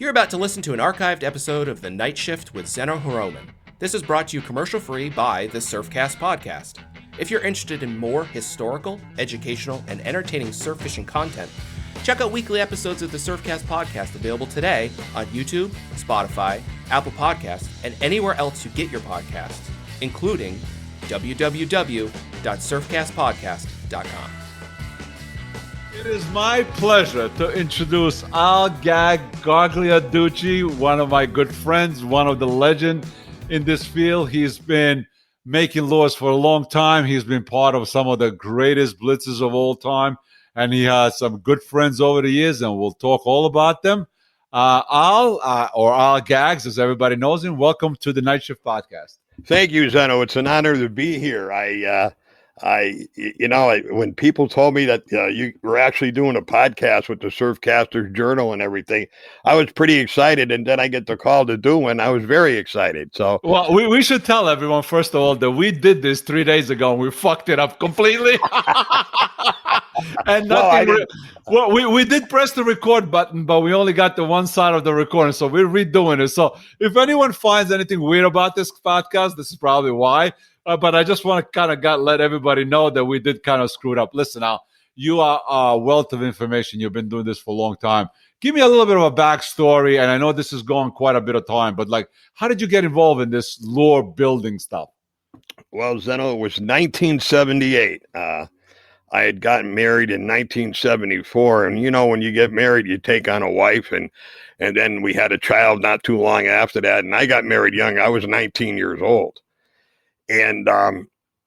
You're about to listen to an archived episode of The Night Shift with Zeno Hiroman. This is brought to you commercial-free by the Surfcast Podcast. If you're interested in more historical, educational, and entertaining surf fishing content, check out weekly episodes of the Surfcast Podcast available today on YouTube, Spotify, Apple Podcasts, and anywhere else you get your podcasts, including www.surfcastpodcast.com. It is my pleasure to introduce Gags Gagliarducci, one of my good friends, one of the legends in this field. He's been making lures for a long time. He's been part of some of the greatest blitzes of all time, and he has some good friends over the years, and we'll talk all about them. Al Gags, as everybody knows him, welcome to the Night Shift Podcast. Thank you, Zeno. It's an honor to be here. When people told me that you were actually doing a podcast with the Surfcasters Journal and everything, I was pretty excited. And then I get the call to do one. I was very excited. So, well, we should tell everyone, first of all, that we did this 3 days ago and we fucked it up completely. And nothing. We did press the record button, but we only got the one side of the recording. So we're redoing it. So if anyone finds anything weird about this podcast, this is probably why. But I just want to kind of let everybody know that we did kind of screw it up. Listen, Al, you are a wealth of information. You've been doing this for a long time. Give me a little bit of a backstory, and I know this is going quite a bit of time, but how did you get involved in this lure building stuff? Well, Zeno, it was 1978. I had gotten married in 1974, and when you get married, you take on a wife, and then we had a child not too long after that, and I got married young. I was 19 years old. And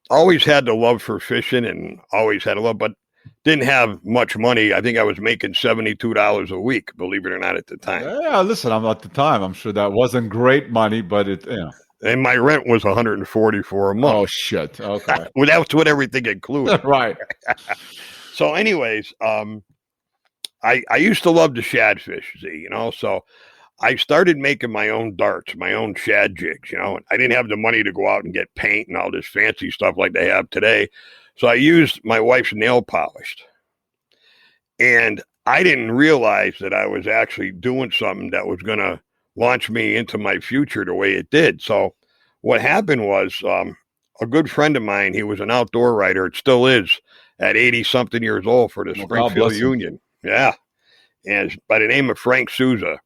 always had the love for fishing and always had a love, but didn't have much money. I think I was making $72 a week, believe it or not, at the time. Yeah, listen, at the time, I'm sure that wasn't great money, but And my rent was $140 for a month. Oh, shit. Okay. Well, that's what everything included. Right. So anyways, I used to love to shad fish, so I started making my own darts, my own shad jigs, I didn't have the money to go out and get paint and all this fancy stuff like they have today. So I used my wife's nail polish. And I didn't realize that I was actually doing something that was going to launch me into my future the way it did. So what happened was a good friend of mine, he was an outdoor writer, it still is, at 80-something years old for the Springfield Union. Yeah. And by the name of Frank Souza.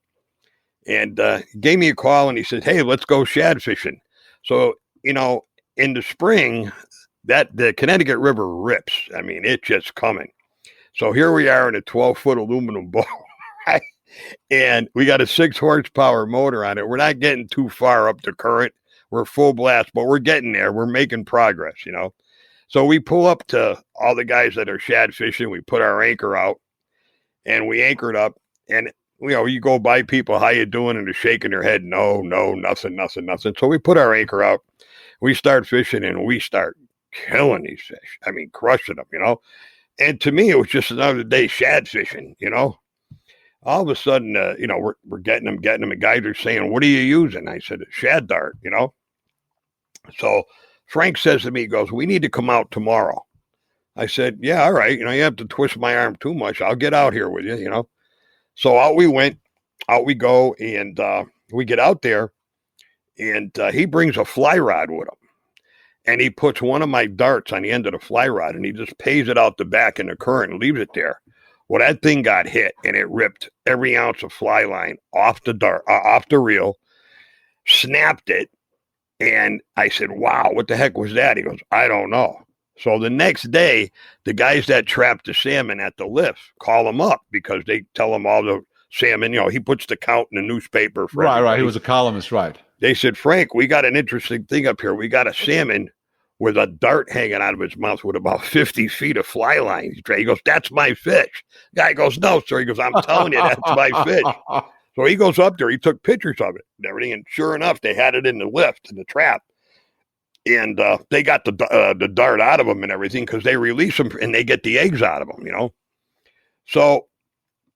And gave me a call and he said, hey, let's go shad fishing. So, in the spring, the Connecticut River rips. I mean, it's just coming. So here we are in a 12-foot aluminum boat, right? And we got a 6-horsepower motor on it. We're not getting too far up the current. We're full blast, but we're getting there. We're making progress, So we pull up to all the guys that are shad fishing. We put our anchor out and we anchored up, and you go by people, how you doing? And they're shaking their head. No, nothing. So we put our anchor out. We start fishing and we start killing these fish. I mean, crushing them, And to me, it was just another day shad fishing, All of a sudden, we're getting them. And guys are saying, what are you using? I said, a shad dart, So Frank says to me, he goes, we need to come out tomorrow. I said, yeah, all right. You have to twist my arm too much. I'll get out here with you, So out we went, out we go, and we get out there, and he brings a fly rod with him. And he puts one of my darts on the end of the fly rod, and he just pays it out the back in the current and leaves it there. Well, that thing got hit, and it ripped every ounce of fly line off the dart, off the reel, snapped it. And I said, wow, what the heck was that? He goes, I don't know. So the next day, the guys that trapped the salmon at the lift call him up because they tell him all the salmon, he puts the count in the newspaper. For right. everybody. He was a columnist, right. They said, Frank, we got an interesting thing up here. We got a salmon with a dart hanging out of his mouth with about 50 feet of fly line. He goes, that's my fish. Guy goes, no, sir. He goes, I'm telling you, that's my fish. So he goes up there. He took pictures of it and everything. And sure enough, they had it in the lift, in the trap. And they got the dart out of them and everything because they release them and they get the eggs out of them, So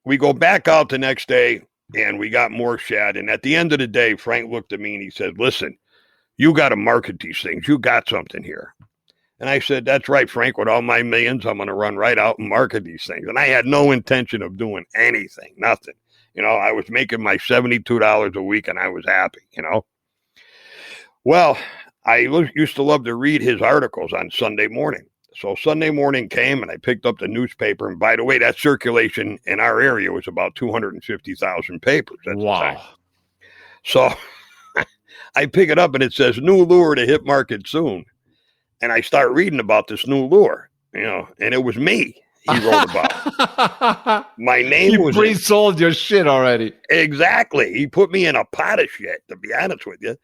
we go back out the next day and we got more shad. And at the end of the day, Frank looked at me and he said, listen, you got to market these things. You got something here. And I said, that's right, Frank. With all my millions, I'm going to run right out and market these things. And I had no intention of doing anything, nothing. You know, I was making my $72 a week and I was happy, you know. Well, I used to love to read his articles on Sunday morning. So Sunday morning came and I picked up the newspaper. And by the way, that circulation in our area was about 250,000 papers at the time. So I pick it up and it says, new lure to hit market soon. And I start reading about this new lure, you know, and it was me he wrote about. My name was... You pre-sold your shit already. Exactly. He put me in a pot of shit, to be honest with you.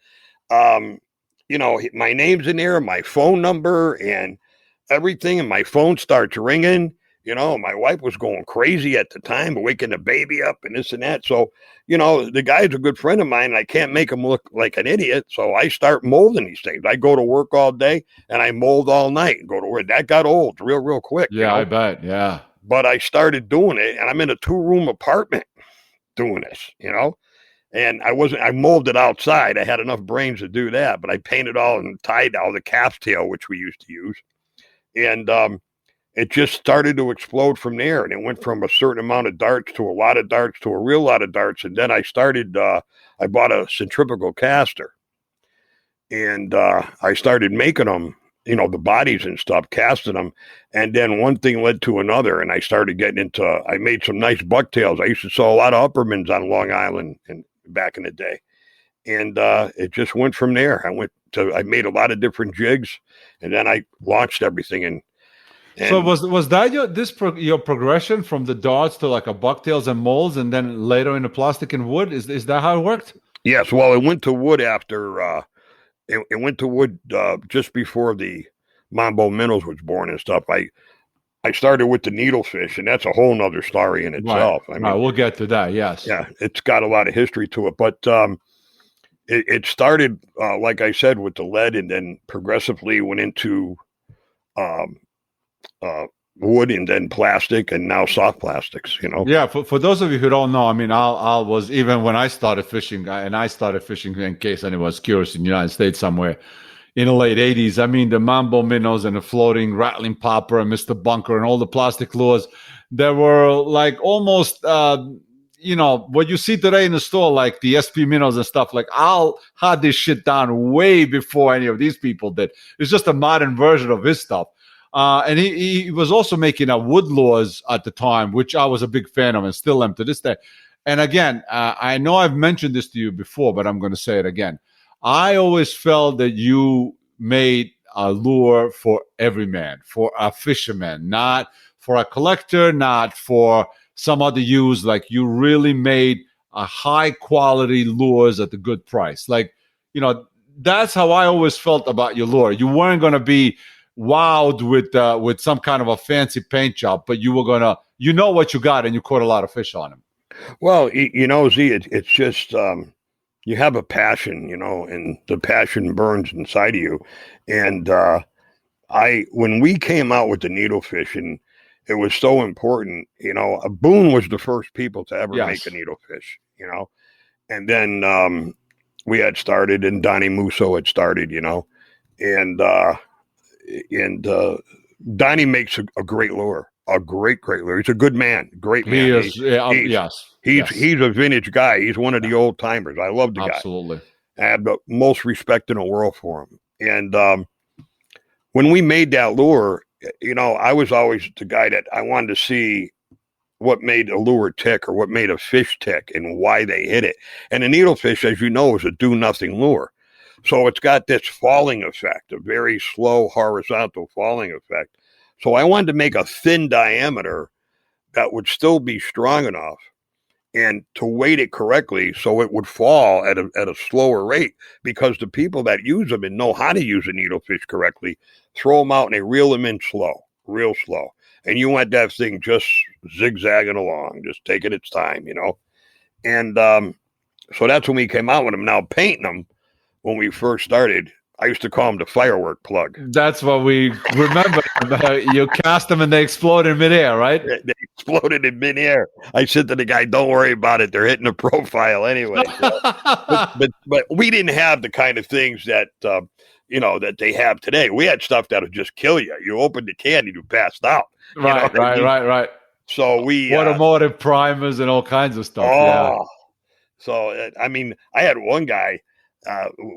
You know, my name's in there, my phone number and everything, and my phone starts ringing. You know, my wife was going crazy at the time, waking the baby up and this and that. So, you know, the guy's a good friend of mine, and I can't make him look like an idiot. So I start molding these things. I go to work all day and I mold all night and go to work. That got old real quick. Yeah, you know? I bet. Yeah. But I started doing it, and I'm in a 2-room apartment doing this, you know. And I molded outside. I had enough brains to do that, but I painted all and tied all the calf's tail, which we used to use. And it just started to explode from there. And it went from a certain amount of darts to a lot of darts to a real lot of darts. And then I started, I bought a centrifugal caster. And I started making them, you know, the bodies and stuff, casting them. And then one thing led to another. And I started getting into, I made some nice bucktails. I used to sell a lot of Uppermans on Long Island and back in the day. And it just went from there. I made a lot of different jigs, and then I launched everything. And so was that your progression from the darts to like a bucktails and molds, and then later into plastic and wood? Is that how it worked? Yes. Well, it went to wood after it went to wood just before the Mambo Minnows was born and stuff. I started with the needlefish, and that's a whole nother story in itself. Right. I mean, we'll get to that. Yes. Yeah, it's got a lot of history to it, but it started, like I said, with the lead, and then progressively went into wood, and then plastic, and now soft plastics. You know. Yeah. For those of you who don't know, I mean, I was, even when I started fishing, and I started fishing, in case anyone's curious, in the United States somewhere in the late 80s. I mean, the Mambo Minnows and the floating rattling popper and Mr. Bunker and all the plastic lures, there were like almost, you know, what you see today in the store, like the SP Minnows and stuff. Like, Al had this shit down way before any of these people did. It's just a modern version of his stuff. And he was also making wood lures at the time, which I was a big fan of and still am to this day. And again, I know I've mentioned this to you before, but I'm going to say it again. I always felt that you made a lure for every man, for a fisherman, not for a collector, not for some other use. Like, you really made a high quality lures at a good price. Like, you know, that's how I always felt about your lure. You weren't going to be wowed with some kind of a fancy paint job, but you were going to, you know what you got, and you caught a lot of fish on them. Well, you know, Z, it's just, you have a passion, you know, and the passion burns inside of you. And when we came out with the needlefish, and it was so important, you know, Boone was the first people to ever make a needlefish, you know, and then we had started, and Donnie Musso had started, you know, and Donnie makes a great lure. A great lure. He's a good man. Great man. He is. He's a vintage guy. He's one of the old timers. I love the guy. Absolutely. I have the most respect in the world for him. And when we made that lure, you know, I was always the guy that I wanted to see what made a lure tick, or what made a fish tick, and why they hit it. And the needlefish, as you know, is a do-nothing lure. So it's got this falling effect, a very slow horizontal falling effect. So I wanted to make a thin diameter that would still be strong enough, and to weight it correctly so it would fall at a slower rate, because the people that use them and know how to use a needlefish correctly throw them out and they reel them in real slow. And you want that thing just zigzagging along, just taking its time, you know. And so that's when we came out with them. Now, painting them, when we first started, I used to call them the firework plug. That's what we remember. You cast them and they explode in midair, right? They exploded in midair. I said to the guy, "Don't worry about it. They're hitting the profile anyway." but we didn't have the kind of things that you know, that they have today. We had stuff that would just kill you. You opened the can and you passed out. Right. So we automotive primers and all kinds of stuff. So I mean, I had one guy.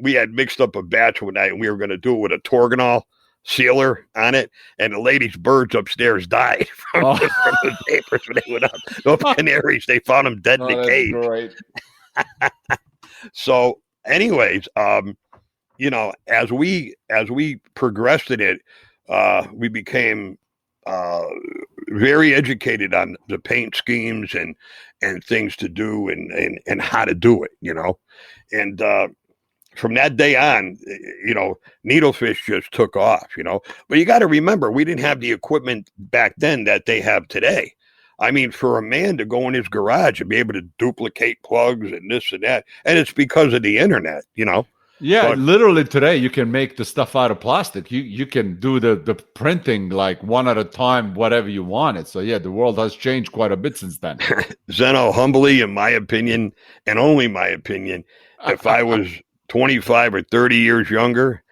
We had mixed up a batch one night, and we were going to do it with a Torganol sealer on it, and the lady's birds upstairs died from the papers when they went up. Those canaries, they found them dead in the cage. Great. So, anyways, you know, as we progressed in it, we became very educated on the paint schemes and things to do and how to do it, you know, and from that day on, you know, needlefish just took off, you know. But you got to remember, we didn't have the equipment back then that they have today. I mean, for a man to go in his garage and be able to duplicate plugs and this and that, and it's because of the internet, you know. Yeah, literally today you can make the stuff out of plastic. You can do the printing like one at a time, whatever you wanted. So yeah, the world has changed quite a bit since then. Zeno, humbly, in my opinion, and only my opinion, if I was 25 or 30 years younger,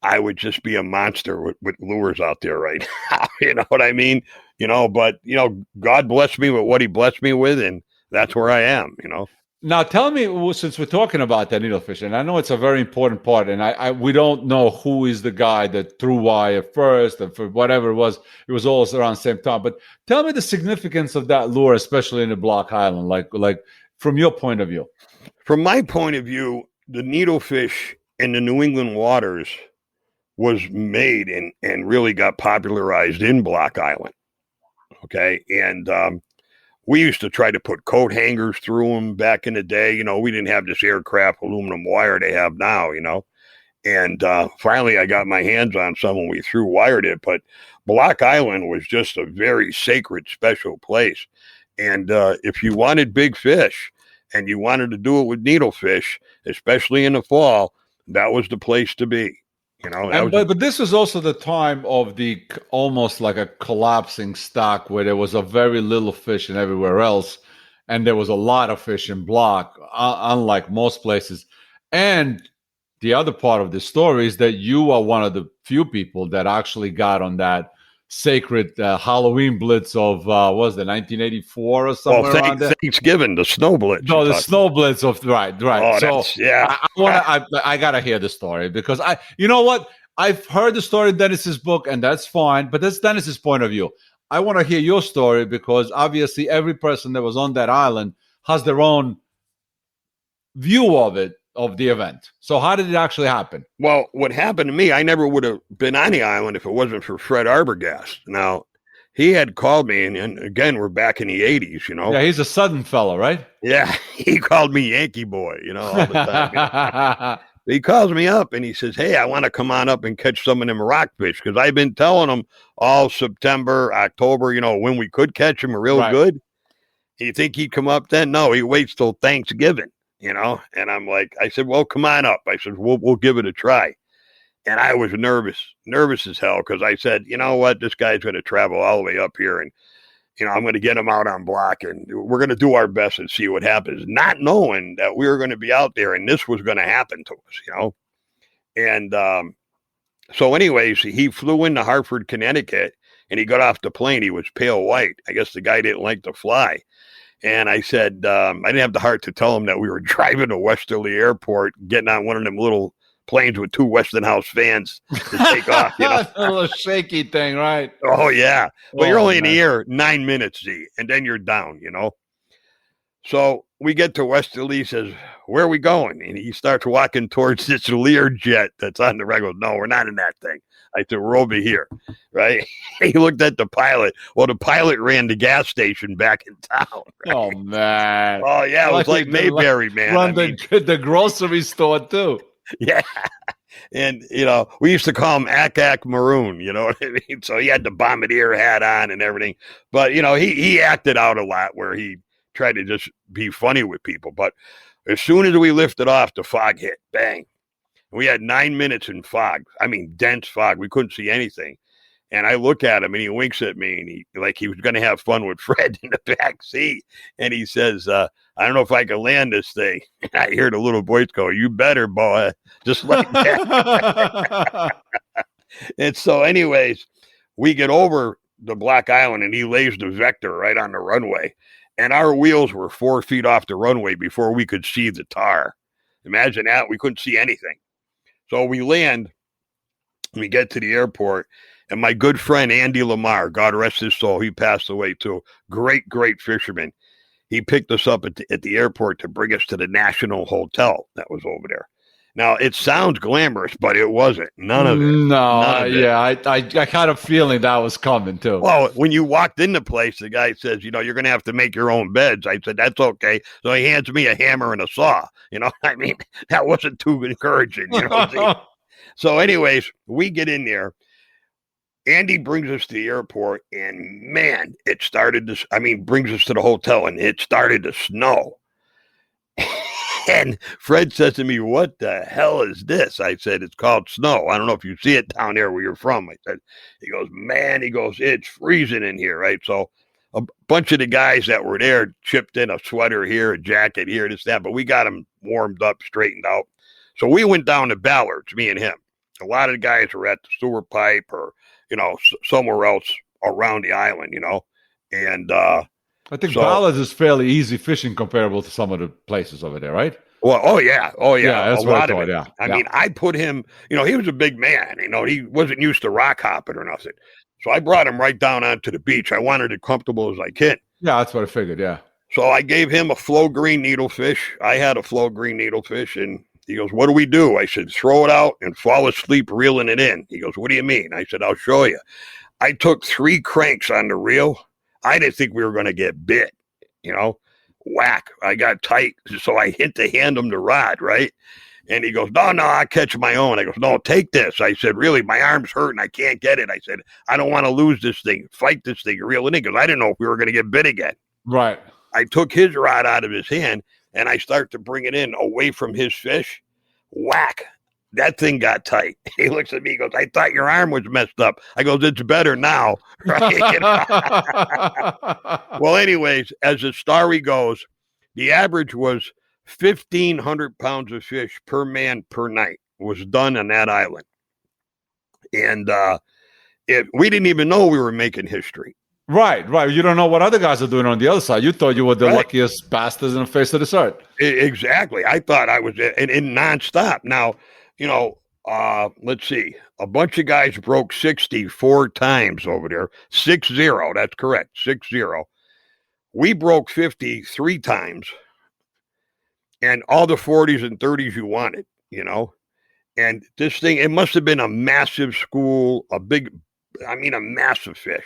I would just be a monster with lures out there right now. You know what I mean? You know, but, you know, God blessed me with what he blessed me with, and that's where I am, you know. Now, tell me, since we're talking about that needlefish, and I know it's a very important part, and we don't know who is the guy that threw wire first, and for whatever it was all around the same time. But tell me the significance of that lure, especially in the Block Island, like from your point of view. From my point of view, the needlefish in the New England waters was made and really got popularized in Block Island. Okay. And we used to try to put coat hangers through them back in the day. You know, we didn't have this aircraft aluminum wire they have now, you know. And finally, I got my hands on some when we threw wired it. But Block Island was just a very sacred, special place. And if you wanted big fish and you wanted to do it with needlefish, especially in the fall, that was the place to be. You know, but this was also the time of the almost like a collapsing stock where there was a very little fish and everywhere else, and there was a lot of fish in Block, unlike most places. And the other part of the story is that you are one of the few people that actually got on that sacred Halloween blitz of what was it, 1984 or something around there? Thanksgiving, the snow blitz. No, the snow blitz of right. Oh, so yeah, I gotta hear the story because you know what? I've heard the story in Dennis's book, and that's fine, but that's Dennis's point of view. I want to hear your story because obviously every person that was on that island has their own view of it. Of the event. So how did it actually happen? Well, what happened to me, I never would have been on the island if it wasn't for Fred Arbogast. Now, he had called me, and again, we're back in the 80s, you know. Yeah, he's a Southern fellow, right? Yeah, he called me Yankee boy, you know, all the time. You know? He calls me up, and he says, hey, I want to come on up and catch some of them rockfish, because I've been telling him all September, October, you know, when we could catch them real good. You think he'd come up then? No, he waits till Thanksgiving. You know, and I'm like, I said, well, come on up. I said, we'll give it a try. And I was nervous as hell because I said, you know what, this guy's going to travel all the way up here and, you know, I'm going to get him out on Block and we're going to do our best and see what happens, not knowing that we were going to be out there and this was going to happen to us, you know. And so anyways, he flew into Hartford, Connecticut, and he got off the plane. He was pale white. I guess the guy didn't like to fly. And I said, I didn't have the heart to tell him that we were driving to Westerly Airport, getting on one of them little planes with two Westinghouse fans to take off. You know? A little shaky thing, right? Oh, yeah. Well, you're only in the air 9 minutes, Z, and then you're down, you know. So we get to Westerly, he says, where are we going? And he starts walking towards this Learjet that's on the regular. No, we're not in that thing. I said, we're over here, right? He looked at the pilot. Well, the pilot ran the gas station back in town. Right? Oh, man. Oh, yeah. It was like Mayberry, man. Run the grocery store, too. Yeah. And, you know, we used to call him Ack Maroon, you know what I mean? So he had the bombardier hat on and everything. But, you know, he acted out a lot where he tried to just be funny with people. But as soon as we lifted off, the fog hit. Bang. We had 9 minutes in fog. I mean, dense fog. We couldn't see anything. And I look at him and he winks at me and he was going to have fun with Fred in the back seat. And he says, I don't know if I can land this thing. And I hear the little voice go, you better, boy. Just like that. And so anyways, we get over the Black Island, and he lays the vector right on the runway. And our wheels were 4 feet off the runway before we could see the tar. Imagine that. We couldn't see anything. So we land, we get to the airport, and my good friend Andy Lamar, God rest his soul, he passed away too. Great, great fisherman. He picked us up at the airport to bring us to the National Hotel that was over there. Now, it sounds glamorous, but it wasn't. None of it. No, yeah, I kind of feeling that was coming too. Well, when you walked in the place, the guy says, you're going to have to make your own beds. I said, that's okay. So he hands me a hammer and a saw. I mean, that wasn't too encouraging. So anyways, we get in there. Andy brings us to the airport, and man, brings us to the hotel, and it started to snow. And Fred says to me, what the hell is this? I said, it's called snow. I don't know if you see it down there where you're from. I said, he goes, it's freezing in here, right? So a bunch of the guys that were there chipped in a sweater here, a jacket here, this, that, but we got them warmed up, straightened out. So we went down to Ballard's, me and him. A lot of the guys were at the sewer pipe or, somewhere else around the island, and I think Ballard's is fairly easy fishing comparable to some of the places over there, right? Well, oh yeah. That's a what lot I thought, of it. yeah. I mean, I put him, he was a big man, he wasn't used to rock hopping or nothing. So I brought him right down onto the beach. I wanted it comfortable as I can. Yeah, that's what I figured, yeah. So I gave him a flow green needlefish. I had a flow green needlefish, and he goes, what do we do? I said, throw it out and fall asleep reeling it in. He goes, what do you mean? I said, I'll show you. I took 3 cranks on the reel. I didn't think we were going to get bit, whack. I got tight. So I hit the hand on the rod, right? And he goes, no, I catch my own. I goes, no, take this. I said, really, my arm's hurting. I can't get it. I said, I don't want to lose this thing. Fight this thing, reel it in. Because I didn't know if we were going to get bit again. Right. I took his rod out of his hand, and I start to bring it in away from his fish. Whack. That thing got tight. He looks at me, he goes, I thought your arm was messed up. I goes, it's better now. Right? Well, anyways, as the story goes, the average was 1,500 pounds of fish per man per night was done on that island. And we didn't even know we were making history. Right. You don't know what other guys are doing on the other side. You thought you were the luckiest bastards in the face of this earth. Exactly. I thought I was in nonstop. Now, let's see. A bunch of guys broke 60 4 times over there. 60. That's correct. 60. We broke 50 3 times. And all the 40s and 30s you wanted, And this thing, it must have been a massive school, a massive fish,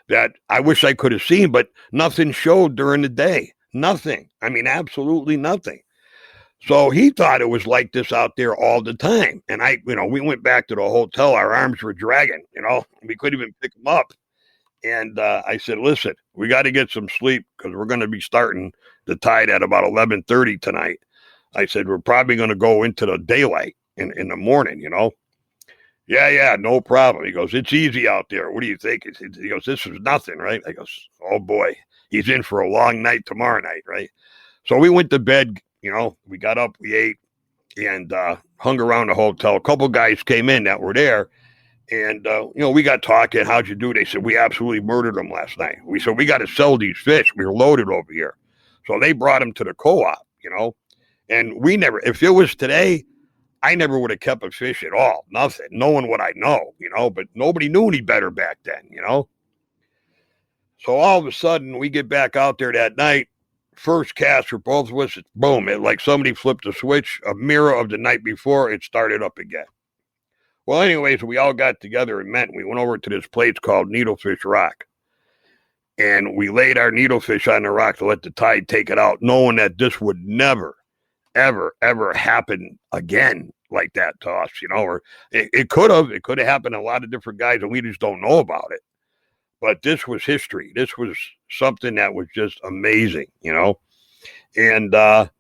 that I wish I could have seen, but nothing showed during the day. Nothing. Absolutely nothing. So he thought it was like this out there all the time. And we went back to the hotel. Our arms were dragging, we couldn't even pick them up. And I said, listen, we got to get some sleep because we're going to be starting the tide at about 11:30 tonight. I said, we're probably going to go into the daylight in the morning, Yeah, no problem. He goes, it's easy out there. What do you think? He goes, this is nothing, right? I goes, oh boy, he's in for a long night tomorrow night, right? So we went to bed, we got up, we ate, and hung around the hotel. A couple guys came in that were there, and, we got talking. How'd you do? They said, we absolutely murdered them last night. We said, we got to sell these fish. We were loaded over here. So they brought them to the co-op, and we never, if it was today, I never would have kept a fish at all. Nothing. Knowing what I know, but nobody knew any better back then, So all of a sudden we get back out there that night. First cast for both of us, it's boom. It like somebody flipped a switch, a mirror of the night before, it started up again. Well, anyways, we all got together and met. We went over to this place called Needlefish Rock. And we laid our needlefish on the rock to let the tide take it out, knowing that this would never, ever, ever happen again like that to us, or it could have happened to a lot of different guys and we just don't know about it. But this was history. This was something that was just amazing, and I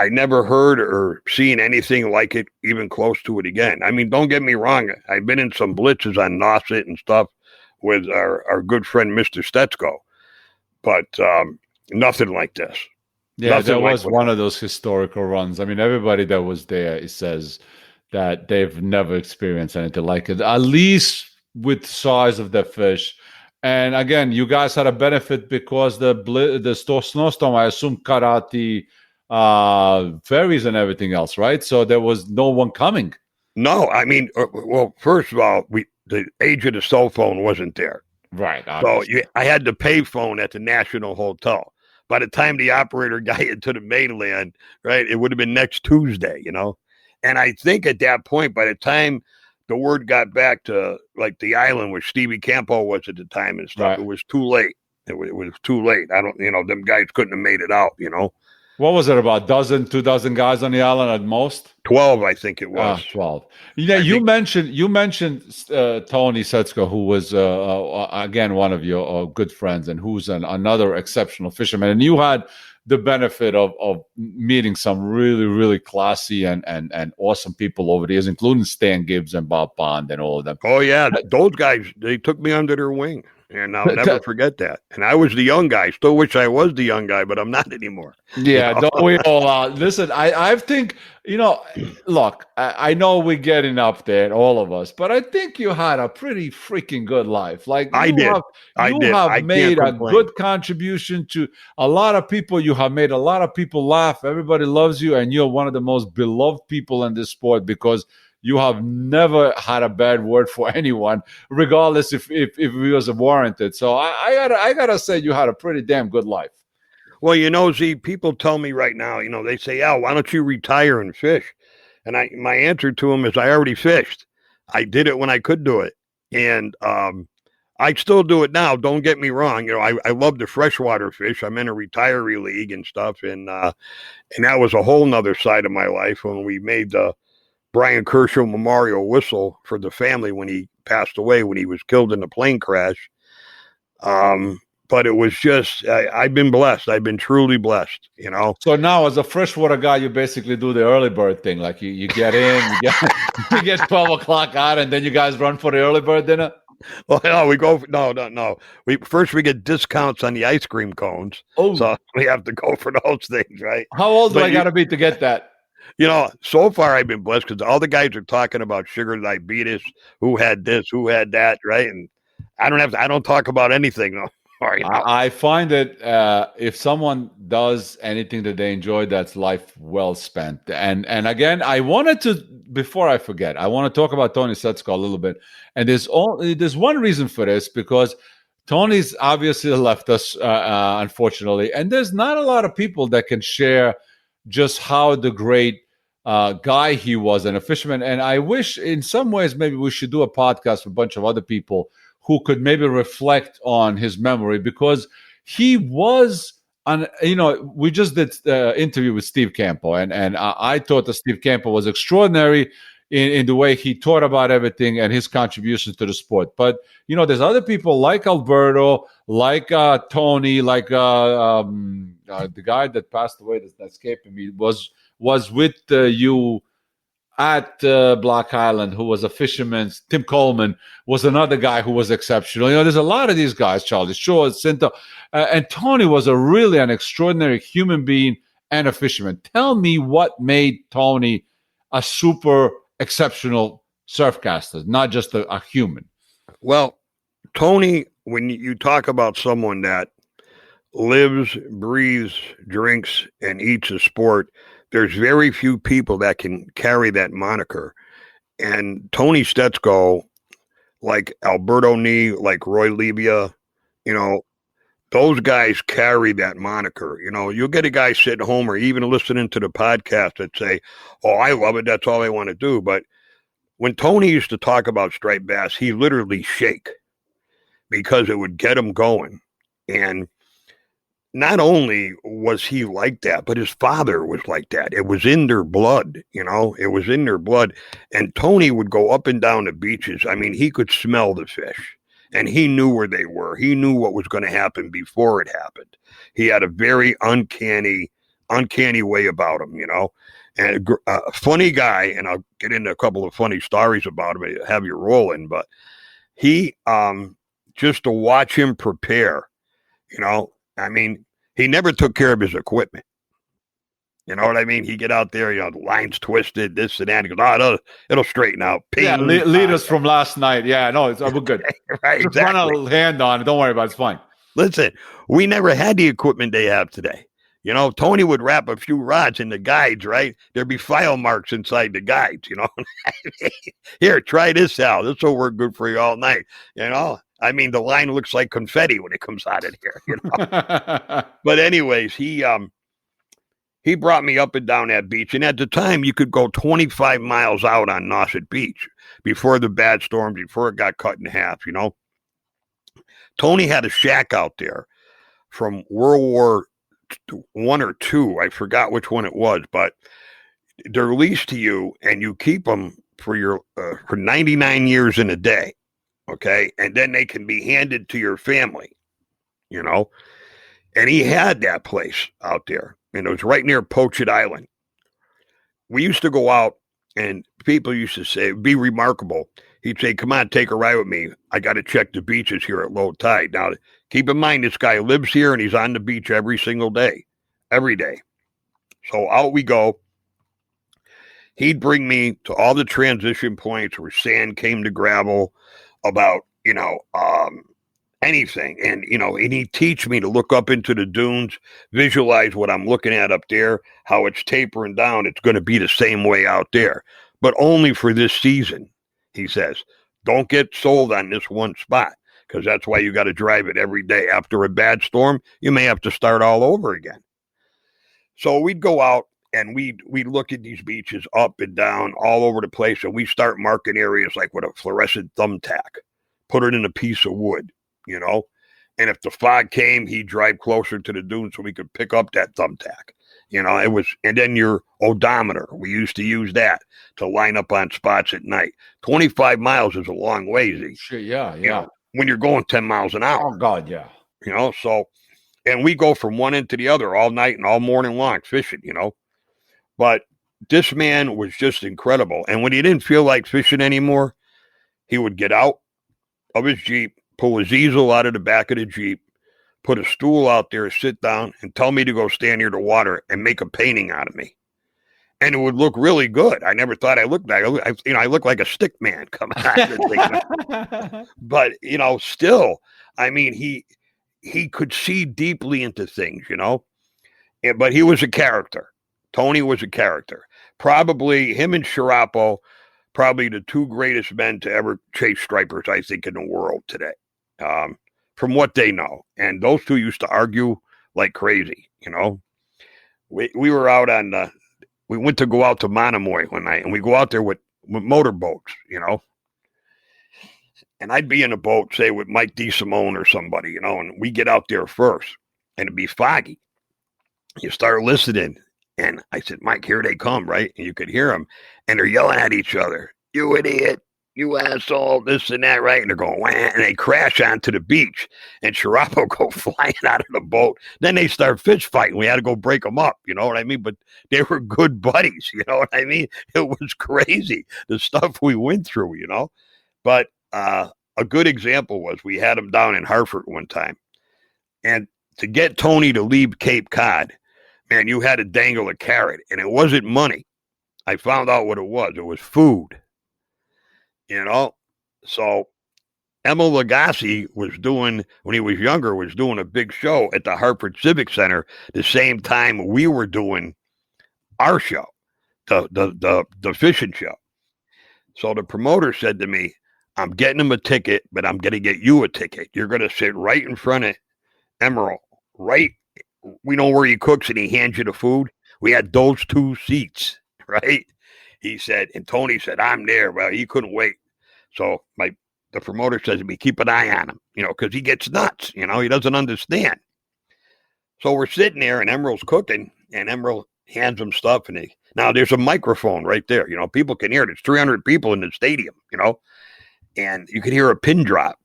never heard or seen anything like it, even close to it again. Don't get me wrong. I've been in some blitzes on Nauset and stuff with our good friend, Mr. Stetsko, but nothing like this. Yeah, that was one of those historical runs. Everybody that was there, it says that they've never experienced anything like it. At least with size of the fish. And again, you guys had a benefit because the snowstorm, I assume, cut out the ferries and everything else, right? So there was no one coming. No, I mean, well, first of all, the age of the cell phone wasn't there. Right. So I had the pay phone at the National Hotel. By the time the operator got into the mainland, right, it would have been next Tuesday, you know? And I think at that point, by the time the word got back to like the island where Stevie Campo was at the time and stuff, right. It was too late. It was too late. Them guys couldn't have made it out, you know? What was it, about 2 dozen guys on the island at most? 12, I think it was. 12. Yeah, you mentioned Tony Setsko, who was again one of your good friends and who's another exceptional fisherman. And you had the benefit of meeting some really, really classy and awesome people over the years, including Stan Gibbs and Bob Bond and all of them. Oh yeah, those guys, they took me under their wing. And I'll never forget that. And I was the young guy. Still wish I was the young guy, but I'm not anymore. Yeah, don't we all? Listen, I think, look, I know we're getting up there, all of us, but I think you had a pretty freaking good life. Like I did. You have made a good contribution to a lot of people. You have made a lot of people laugh. Everybody loves you, and you're one of the most beloved people in this sport because you have never had a bad word for anyone, regardless if it was warranted. So I gotta say you had a pretty damn good life. Well, Z, people tell me right now, they say, Al, why don't you retire and fish? And my answer to them is I already fished. I did it when I could do it. And I still do it now. Don't get me wrong. I love the freshwater fish. I'm in a retiree league and stuff. And that was a whole nother side of my life when we made the Brian Kershaw Memorial whistle for the family when he passed away, when he was killed in a plane crash. But it was just, I've been blessed. I've been truly blessed, So now as a freshwater guy, you basically do the early bird thing. Like you get in, you get 12 o'clock out, and then you guys run for the early bird dinner? Well, no, we go, no. We get discounts on the ice cream cones. Oh. So we have to go for those things, right? How old do I got to be to get that? So far I've been blessed because all the guys are talking about sugar diabetes, who had this, who had that, right? And I don't talk about anything though. Right now. I find that if someone does anything that they enjoy, that's life well spent. And again, I wanted to, before I forget, I want to talk about Tony Setsko a little bit. And there's one reason for this, because Tony's obviously left us, unfortunately, and there's not a lot of people that can share just how the great guy he was and a fisherman. And I wish in some ways maybe we should do a podcast with a bunch of other people who could maybe reflect on his memory, because he was we just did interview with Steve Campo, and I thought that Steve Campo was extraordinary in the way he taught about everything and his contributions to the sport. But there's other people like Alberto, like Tony, like the guy that passed away that's escaping me was with you at Block Island, who was a fisherman. Tim Coleman was another guy who was exceptional. There's a lot of these guys, Charlie Shaw, Cinto, and Tony was an extraordinary human being and a fisherman. Tell me what made Tony a super exceptional surfcaster, not just a human. Well, Tony, when you talk about someone that lives, breathes, drinks, and eats a sport, there's very few people that can carry that moniker. And Tony Setsko, like Alberto Nee, like Roy Libia, those guys carry that moniker. You'll get a guy sitting home or even listening to the podcast that say, oh, I love it, that's all I want to do. But when Tony used to talk about striped bass, he literally shake because it would get him going. And not only was he like that, but his father was like that. It was in their blood, it was in their blood. And Tony would go up and down the beaches. I mean, he could smell the fish and he knew where they were. He knew what was going to happen before it happened. He had a very uncanny way about him, and a funny guy. And I'll get into a couple of funny stories about him, have you rolling, but he, just to watch him prepare, I mean, he never took care of his equipment. You know what I mean? He get out there, the line's twisted, this and that. He goes, it'll straighten out. Ping, yeah, lead us from last night. Yeah, no, we're good. Right, just exactly. run a hand on it. Don't worry about it. It's fine. Listen, we never had the equipment they have today. Tony would wrap a few rods in the guides, right? There'd be file marks inside the guides, Here, try this out. This will work good for you all night, I mean, the line looks like confetti when it comes out of here, But anyways, he brought me up and down that beach. And at the time, you could go 25 miles out on Nauset Beach before the bad storm, before it got cut in half, Tony had a shack out there from World War I or II. I forgot which one it was, but they're leased to you, and you keep them for 99 years in a day, okay? And then they can be handed to your family, And he had that place out there. And it was right near Poached Island. We used to go out, and people used to say, it'd be remarkable. He'd say, come on, take a ride with me. I got to check the beaches here at low tide. Now, keep in mind, this guy lives here, and he's on the beach every single day, every day. So out we go. He'd bring me to all the transition points where sand came to gravel, about, anything. And, and he'd teach me to look up into the dunes, visualize what I'm looking at up there, how it's tapering down. It's going to be the same way out there, but only for this season, he says. Don't get sold on this one spot, because that's why you got to drive it every day. After a bad storm, you may have to start all over again. So we'd go out and we'd look at these beaches up and down all over the place, and we start marking areas like with a fluorescent thumbtack, put it in a piece of wood. And if the fog came, he'd drive closer to the dune so we could pick up that thumbtack. It was, and then your odometer, we used to use that to line up on spots at night. 25 miles is a long ways. Sure, yeah. When you're going 10 miles an hour. Oh, God, yeah. So, and we go from one end to the other all night and all morning long fishing, But this man was just incredible. And when he didn't feel like fishing anymore, he would get out of his Jeep, pull his easel out of the back of the Jeep, put a stool out there, sit down, and tell me to go stand near the water and make a painting out of me. And it would look really good. I never thought I looked like, I look like a stick man coming out of the thing. But, still, I mean, he could see deeply into things, But he was a character. Tony was a character. Probably him and Sharapo, probably the two greatest men to ever chase stripers, I think, in the world today. From what they know. And those two used to argue like crazy, We were out on we went to go out to Monomoy one night, and we go out there with motorboats, And I'd be in a boat, say, with Mike DeSimone or somebody, and we get out there first, and it'd be foggy. You start listening, and I said, Mike, here they come, right? And you could hear them, and they're yelling at each other. You idiot. You asshole, this and that, right? And they're going, wah, and they crash onto the beach, and Sharapo go flying out of the boat. Then they start fish fighting. We had to go break them up, you know what I mean? But they were good buddies, you know what I mean? It was crazy, the stuff we went through, But a good example was we had him down in Hartford one time. And to get Tony to leave Cape Cod, man, you had to dangle a carrot. And it wasn't money. I found out what it was. It was food. So Emil Lagasse was doing, when he was younger, was doing a big show at the Hartford Civic Center the same time we were doing our show, the fishing show. So the promoter said to me, I'm getting him a ticket, but I'm going to get you a ticket. You're going to sit right in front of Emerald, right? We know where he cooks and he hands you the food. We had those two seats, right? He said, and Tony said, I'm there. Well, he couldn't wait. So the promoter says to me, keep an eye on him, because he gets nuts. He doesn't understand. So we're sitting there and Emerald's cooking, and Emerald hands him stuff. And now there's a microphone right there. People can hear it. It's 300 people in the stadium, and you can hear a pin drop.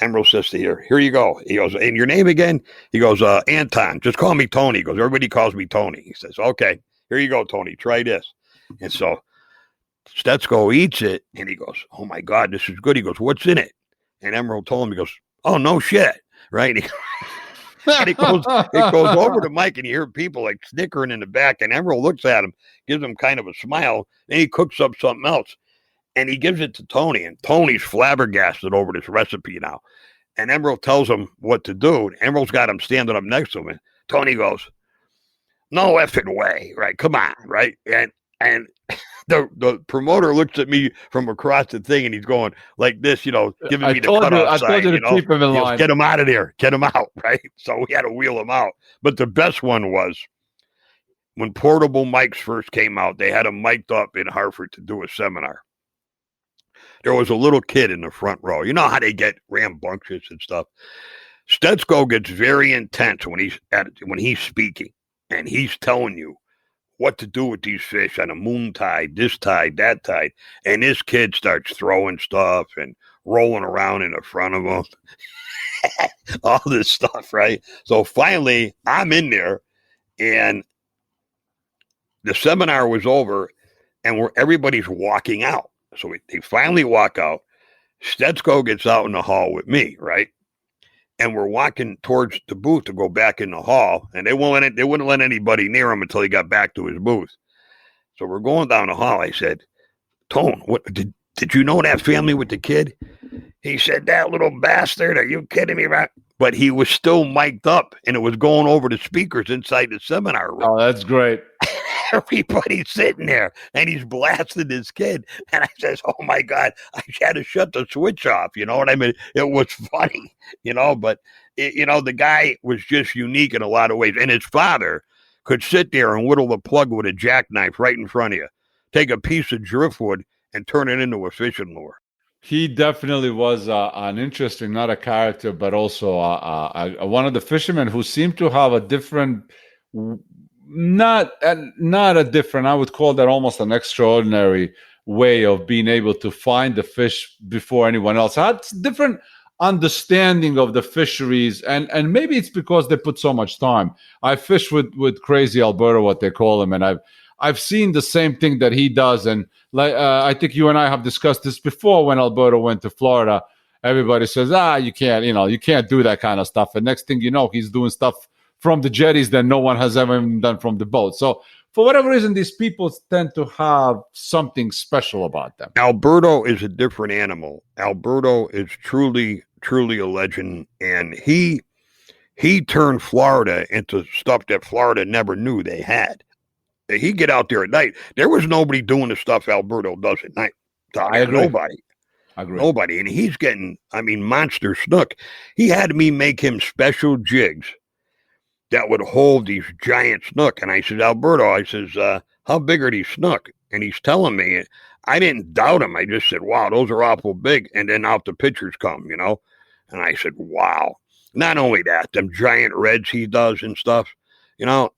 Emerald says to here you go. He goes, and your name again? He goes, Anton. Just call me Tony. He goes, everybody calls me Tony. He says, okay, here you go, Tony. Try this. And so Stetsko eats it, and he goes, oh, my God, this is good. He goes, what's in it? And Emerald told him, he goes, oh, no shit, right? And it goes over to Mike, and you hear people like snickering in the back. And Emerald looks at him, gives him kind of a smile. Then he cooks up something else, and he gives it to Tony. And Tony's flabbergasted over this recipe now. And Emerald tells him what to do. And Emerald's got him standing up next to him. And Tony goes, "No effing way, right? Come on, right?" And the promoter looks at me from across the thing, and he's going like this, giving me the cutoff sign. I told you to keep him in line. Get him out of there. Get him out, right? So we had to wheel him out. But the best one was when Portable Mics first came out. They had him mic'd up in Hartford to do a seminar. There was a little kid in the front row. You know how they get rambunctious and stuff. Stetsko gets very intense when he's speaking, and he's telling you what to do with these fish on a moon tide, this tide, that tide. And this kid starts throwing stuff and rolling around in the front of him. All this stuff, right? So finally, I'm in there, and the seminar was over, and everybody's walking out. So they finally walk out. Stetsko gets out in the hall with me, right? And we're walking towards the booth to go back in the hall, and they wouldn't let anybody near him until he got back to his booth. So we're going down the hall. I said, "Tone, what did you know that family with the kid?" He said, "That little bastard, are you kidding me?" Right? But he was still mic'd up, and it was going over the speakers inside the seminar room. Oh, that's great. Everybody's sitting there, and he's blasting this kid. And I says, "Oh my God, I had to shut the switch off." You know what I mean? It was funny, but the guy was just unique in a lot of ways. And his father could sit there and whittle the plug with a jackknife right in front of you, take a piece of driftwood and turn it into a fishing lure. He definitely was an interesting, not a character, but also one of the fishermen who seemed to have a different, not a different, I would call that almost an extraordinary way of being able to find the fish before anyone else. I had different understanding of the fisheries, and maybe it's because they put so much time. I fish with Crazy Alberto, what they call him, and I've seen the same thing that he does. And I think you and I have discussed this before. When Alberto went to Florida, everybody says, you can't do that kind of stuff. And next thing you know, he's doing stuff from the jetties that no one has ever even done from the boat. So for whatever reason, these people tend to have something special about them. Alberto is a different animal. Alberto is truly, truly a legend. And he turned Florida into stuff that Florida never knew they had. He'd get out there at night. There was nobody doing the stuff Alberto does at night. I agree. Nobody. I agree. Nobody. And he's getting, monster snook. He had me make him special jigs that would hold these giant snook. And I said, "Alberto," "how big are these snook?" And he's telling me. I didn't doubt him. I just said, "Wow, those are awful big." And then out the pictures come, And I said, wow. Not only that, them giant reds he does and stuff.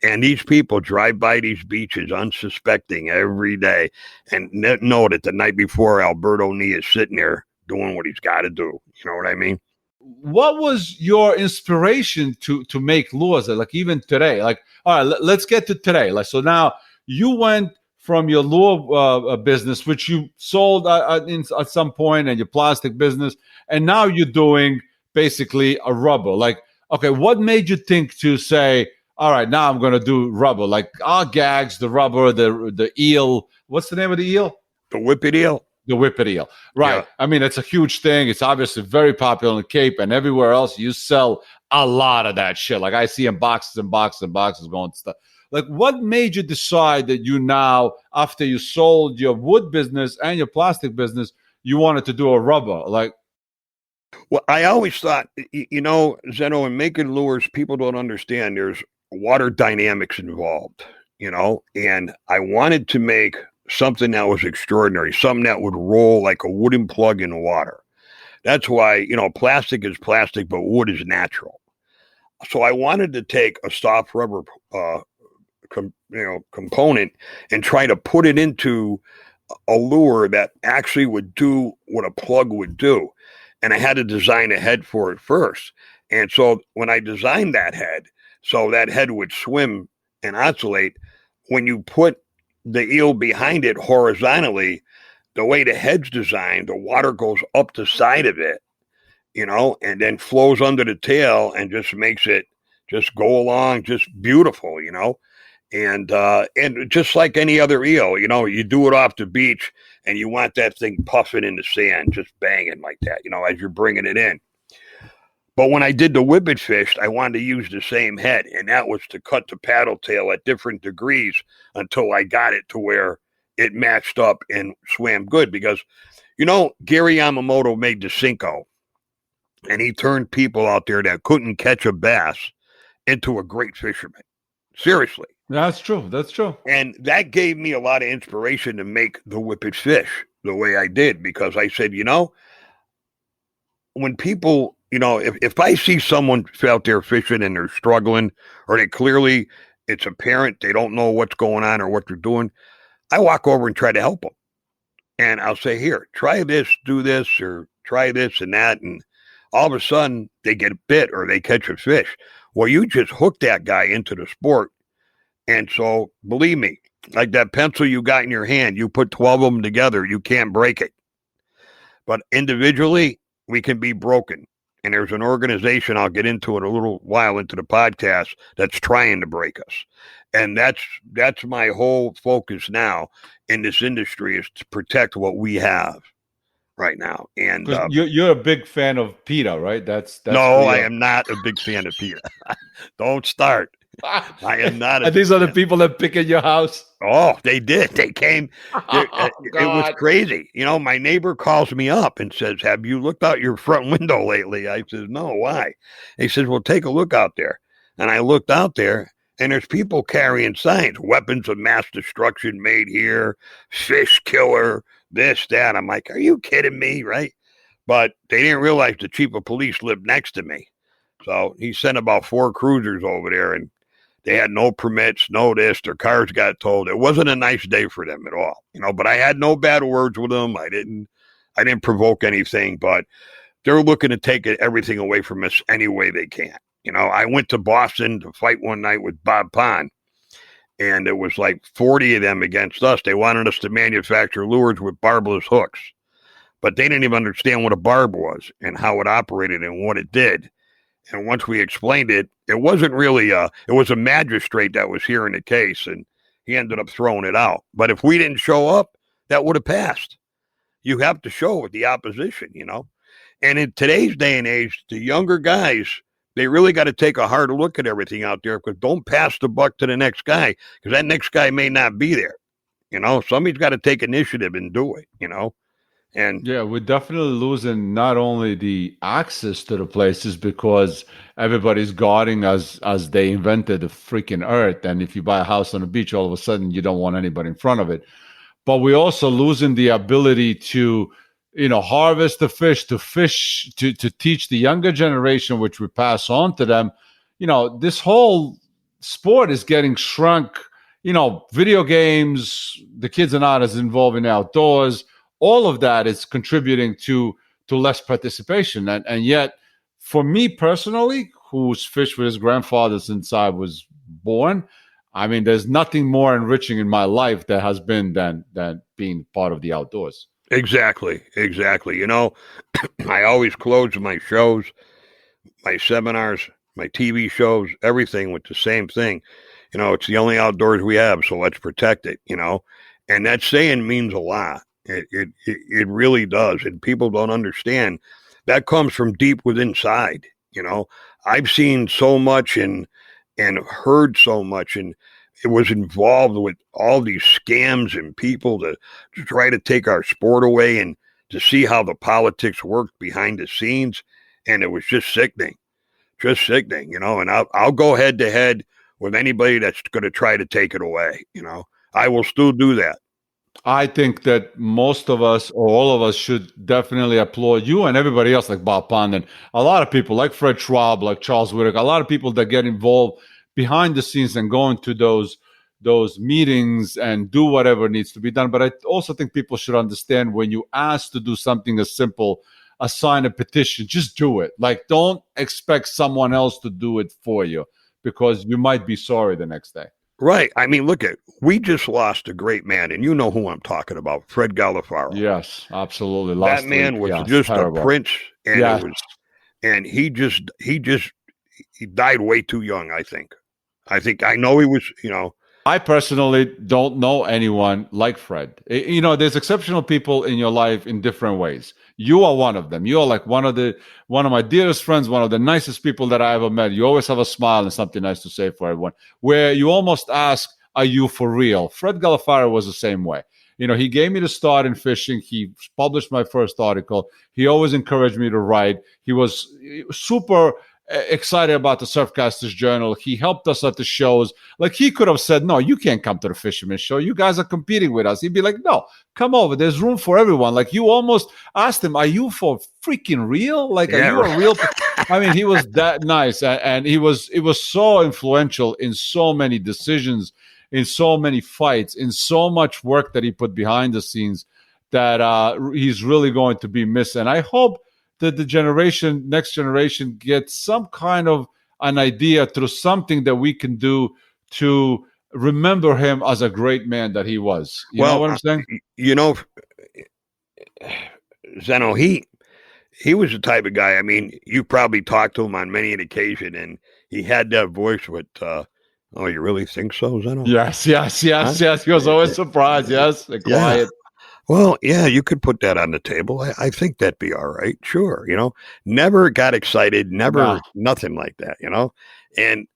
And these people drive by these beaches unsuspecting every day and know that the night before Alberto Nee is sitting there doing what he's got to do. You know what I mean? What was your inspiration to make lures? Like even today, all right, let's get to today. So now you went from your lure business, which you sold at some point, and your plastic business, and now you're doing basically a rubber. Okay, what made you think to say, all right, now I'm going to do rubber, Gags, the rubber, the eel. What's the name of the eel? The whippet eel. The whippet eel. Right. Yeah. It's a huge thing. It's obviously very popular in the Cape, and everywhere else you sell a lot of that shit. I see in boxes and boxes and boxes going to stuff. What made you decide that you now, after you sold your wood business and your plastic business, you wanted to do a rubber? Well, I always thought, Zeno, in making lures, people don't understand there's water dynamics involved, and I wanted to make something that was extraordinary, something that would roll like a wooden plug in the water. That's why, plastic is plastic, but wood is natural. So I wanted to take a soft rubber component and try to put it into a lure that actually would do what a plug would do. And I had to design a head for it first. And so when I designed that head, so that head would swim and oscillate, when you put the eel behind it horizontally, the way the head's designed, the water goes up the side of it, and then flows under the tail and just makes it just go along, just beautiful, you know. And just like any other eel, you know, you do it off the beach and you want that thing puffing in the sand, just banging like that, you know, as you're bringing it in. But when I did the whippet fish, I wanted to use the same head, and that was to cut the paddle tail at different degrees until I got it to where it matched up and swam good. Because, you know, Gary Yamamoto made the Cinco, and he turned people out there that couldn't catch a bass into a great fisherman. Seriously. That's true. That's true. And that gave me a lot of inspiration to make the whippet fish the way I did, because I said, you know, when people, you know, if I see someone out there fishing and they're struggling, or they clearly, it's apparent they don't know what's going on or what they're doing, I walk over and try to help them. And I'll say, here, try this, do this, or try this and that. And all of a sudden they get bit or they catch a fish. Well, you just hook that guy into the sport. And so, believe me, like that pencil you got in your hand, you put 12 of them together, you can't break it. But individually, we can be broken. And there's an organization, I'll get into it a little while into the podcast, that's trying to break us. And that's my whole focus now in this industry, is to protect what we have right now. And you're a big fan of PETA, right? That's no, I am not a big fan of PETA. Don't start. I am not. These are the people that pick at your house. Oh, they did. They came. It was crazy. You know, my neighbor calls me up and says, have you looked out your front window lately? I said, no, why? He says, well, take a look out there. And I looked out there, and there's people carrying signs, weapons of mass destruction made here, fish killer, this, that. I'm like, are you kidding me? Right? But they didn't realize the chief of police lived next to me. So he sent about 4 cruisers over there, and they had no permits, no this, their cars got towed. It wasn't a nice day for them at all, you know, but I had no bad words with them. I didn't provoke anything, but they're looking to take everything away from us any way they can. You know, I went to Boston to fight one night with Bob Pond, and it was like 40 of them against us. They wanted us to manufacture lures with barbless hooks, but they didn't even understand what a barb was and how it operated and what it did. And once we explained it, it wasn't really it was a magistrate that was hearing the case, and he ended up throwing it out. But if we didn't show up, that would have passed. You have to show with the opposition, you know. And in today's day and age, the younger guys, they really got to take a hard look at everything out there, because don't pass the buck to the next guy, because that next guy may not be there. You know, somebody's got to take initiative and do it, you know. And yeah, we're definitely losing not only the access to the places, because everybody's guarding as they invented the freaking earth. And if you buy a house on the beach, all of a sudden you don't want anybody in front of it. But we're also losing the ability to, you know, harvest the fish, to teach the younger generation, which we pass on to them. You know, this whole sport is getting shrunk. You know, video games, the kids are not as involved in the outdoors. All of that is contributing to less participation. And yet, for me personally, who's fished with his grandfather since I was born, I mean, there's nothing more enriching in my life that has been than being part of the outdoors. Exactly. You know, I always close my shows, my seminars, my TV shows, everything with the same thing. You know, it's the only outdoors we have, so let's protect it, you know. And that saying means a lot. It really does. And people don't understand. That comes from deep within inside, you know. I've seen so much and heard so much, and it was involved with all these scams and people to try to take our sport away, and to see how the politics worked behind the scenes. And it was just sickening, you know. And I'll go head to head with anybody that's going to try to take it away, you know. I will still do that. I think that most of us, or all of us, should definitely applaud you and everybody else, like Bob Pond and a lot of people like Fred Schwab, like Charles Whittaker, a lot of people that get involved behind the scenes and go into those meetings and do whatever needs to be done. But I also think people should understand, when you ask to do something as simple as sign a petition, just do it. Like, don't expect someone else to do it for you, because you might be sorry the next day. Right. I mean, we just lost a great man, and you know who I'm talking about, Fred Galifaro. Yes, absolutely. That man was just terrible. A prince, and he just he died way too young, I think. I know he was, I personally don't know anyone like Fred. There's exceptional people in your life in different ways. You are one of them. You are like one of my dearest friends, one of the nicest people that I ever met. You always have a smile and something nice to say for everyone, where you almost ask, are you for real? Fred Galafaro was the same way. He gave me the start in fishing. He published my first article. He always encouraged me to write. He was super excited about the Surfcasters Journal. He helped us at the shows. Like, he could have said, no, you can't come to the Fisherman Show. You guys are competing with us. He'd be like, no, come over. There's room for everyone. Like, you almost asked him, are you for freaking real? Like, are you a real? I mean, he was that nice. And it was so influential in so many decisions, in so many fights, in so much work that he put behind the scenes that he's really going to be missed. And I hope that the next generation gets some kind of an idea through something that we can do to remember him as a great man that he was. You know what I'm saying? Zeno, he was the type of guy. I mean, you probably talked to him on many an occasion, and he had that voice with, oh, you really think so, Zeno? Yes. He was always surprised. Yes, quiet. Yeah. Well, yeah, you could put that on the table. I think that'd be all right. Sure. Never got excited, nothing like that, And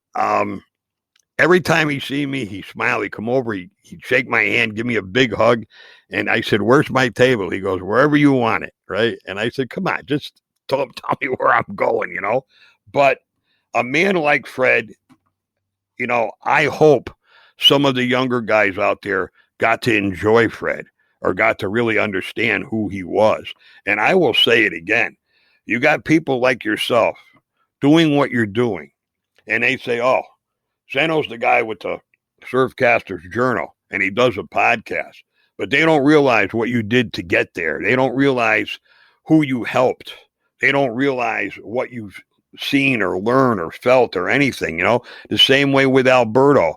every time he see me, he smile, he'd come over, he'd shake my hand, give me a big hug. And I said, where's my table? He goes, wherever you want it. Right. And I said, come on, just tell me where I'm going, But a man like Fred, I hope some of the younger guys out there got to enjoy Fred, or got to really understand who he was. And I will say it again. You got people like yourself doing what you're doing, and they say, oh, Zeno's the guy with the Surfcasters Journal, and he does a podcast. But they don't realize what you did to get there. They don't realize who you helped. They don't realize what you've seen or learned or felt or anything, The same way with Alberto,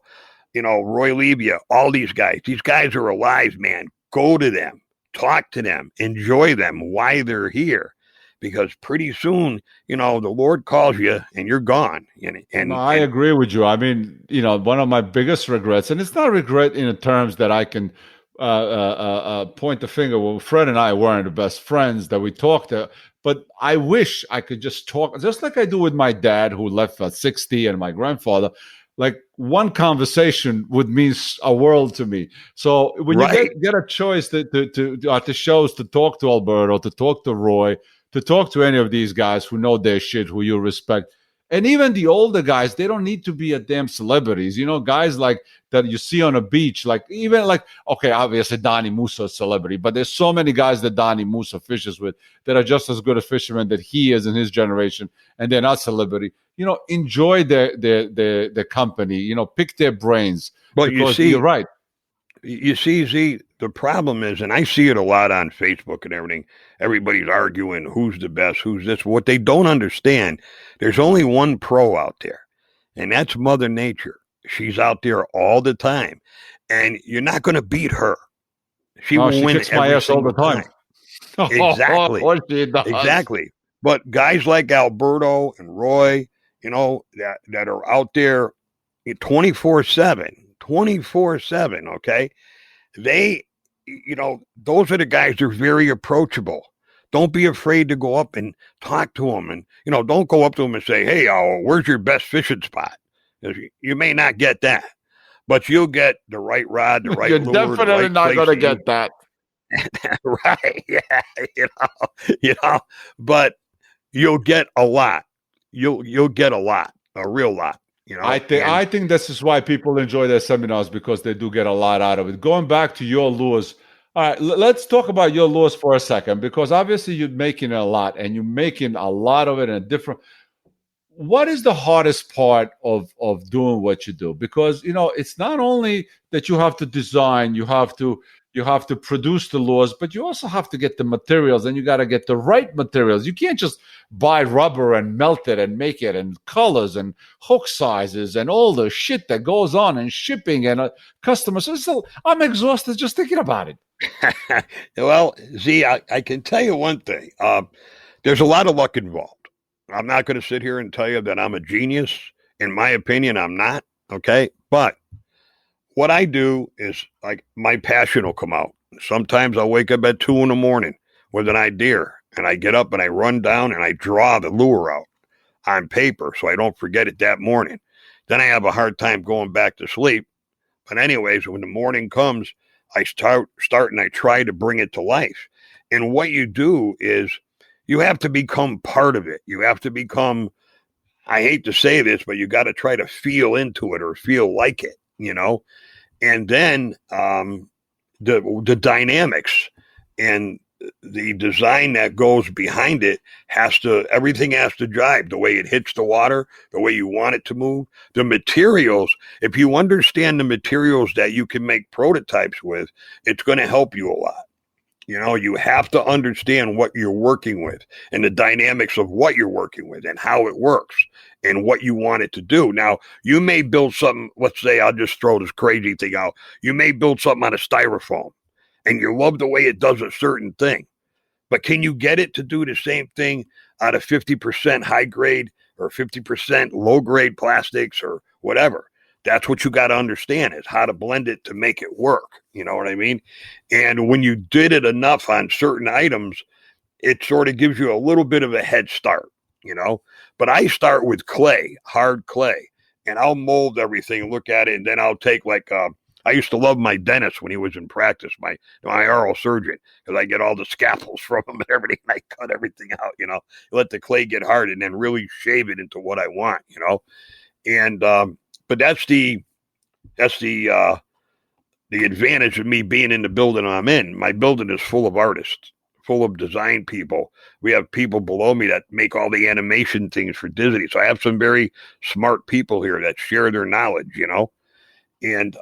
Roy Libia, all these guys. These guys are alive, man. Go to them, talk to them, enjoy them while they're here, because pretty soon, the Lord calls you and you're gone. And I agree with you. I mean, one of my biggest regrets, and it's not regret in the terms that I can point the finger. Well, Fred and I weren't the best friends that we talked to, but I wish I could just talk, just like I do with my dad, who left at 60, and my grandfather. Like, one conversation would mean a world to me. So when you get a choice to at the shows to talk to Alberto, to talk to Roy, to talk to any of these guys who know their shit, who you respect, and even the older guys, they don't need to be a damn celebrities. Guys like that you see on a beach, okay, obviously Donnie Musa is a celebrity, but there's so many guys that Donnie Musa fishes with that are just as good a fishermen that he is in his generation, and they're not celebrity. Enjoy their company, pick their brains. But you're right. You see, Z, the problem is, and I see it a lot on Facebook and everything, everybody's arguing who's the best, who's this. What they don't understand, there's only one pro out there, and that's Mother Nature. She's out there all the time, and you're not going to beat her. She will win kicks my ass all the time. Exactly. Exactly. But guys like Alberto and Roy, that are out there 24/7, okay? They, those are the guys that are very approachable. Don't be afraid to go up and talk to them. And, don't go up to them and say, hey, where's your best fishing spot? You may not get that, but you'll get the right rod, the right lure. You're definitely not going to get that. Right. Yeah. But you'll get a lot. You'll get a lot, a real lot. I think this is why people enjoy their seminars, because they do get a lot out of it. Going back to your lures, all right, let's talk about your lures for a second, because obviously you're making a lot, and you're making a lot of it in a different. What is the hardest part of doing what you do? Because it's not only that you have to design, you have to produce the lures, but you also have to get the materials, and you got to get the right materials. You can't just buy rubber and melt it and make it, and colors and hook sizes and all the shit that goes on, and shipping and customers. So I'm exhausted just thinking about it. Well, Z, I can tell you one thing. There's a lot of luck involved. I'm not going to sit here and tell you that I'm a genius. In my opinion, I'm not. Okay. But what I do is like my passion will come out. Sometimes I'll wake up at 2 a.m. with an idea, and I get up and I run down and I draw the lure out on paper so I don't forget it that morning. Then I have a hard time going back to sleep. But anyways, when the morning comes, I start and I try to bring it to life. And what you do is you have to become part of it. You have to become, I hate to say this, but you got to try to feel into it or feel like it, you know? And then the dynamics and the design that goes behind it everything has to jive. The way it hits the water, the way you want it to move, the materials. If you understand the materials that you can make prototypes with, it's going to help you a lot. You know, you have to understand what you're working with and the dynamics of what you're working with and how it works and what you want it to do. Now, you may build something, let's say, I'll just throw this crazy thing out. You may build something out of styrofoam and you love the way it does a certain thing, but can you get it to do the same thing out of 50% high grade or 50% low grade plastics or whatever? That's what you got to understand is how to blend it to make it work. You know what I mean? And when you did it enough on certain items, it sort of gives you a little bit of a head start, you know? But I start with clay, hard clay, and I'll mold everything, look at it, and then I'll take I used to love my dentist when he was in practice, my oral surgeon, because I get all the scalpels from him and everything. And I cut everything out, you know, let the clay get hard and then really shave it into what I want, you know? And, but that's the advantage of me being in the building I'm in. My building is full of artists, full of design people. We have people below me that make all the animation things for Disney. So I have some very smart people here that share their knowledge, you know? And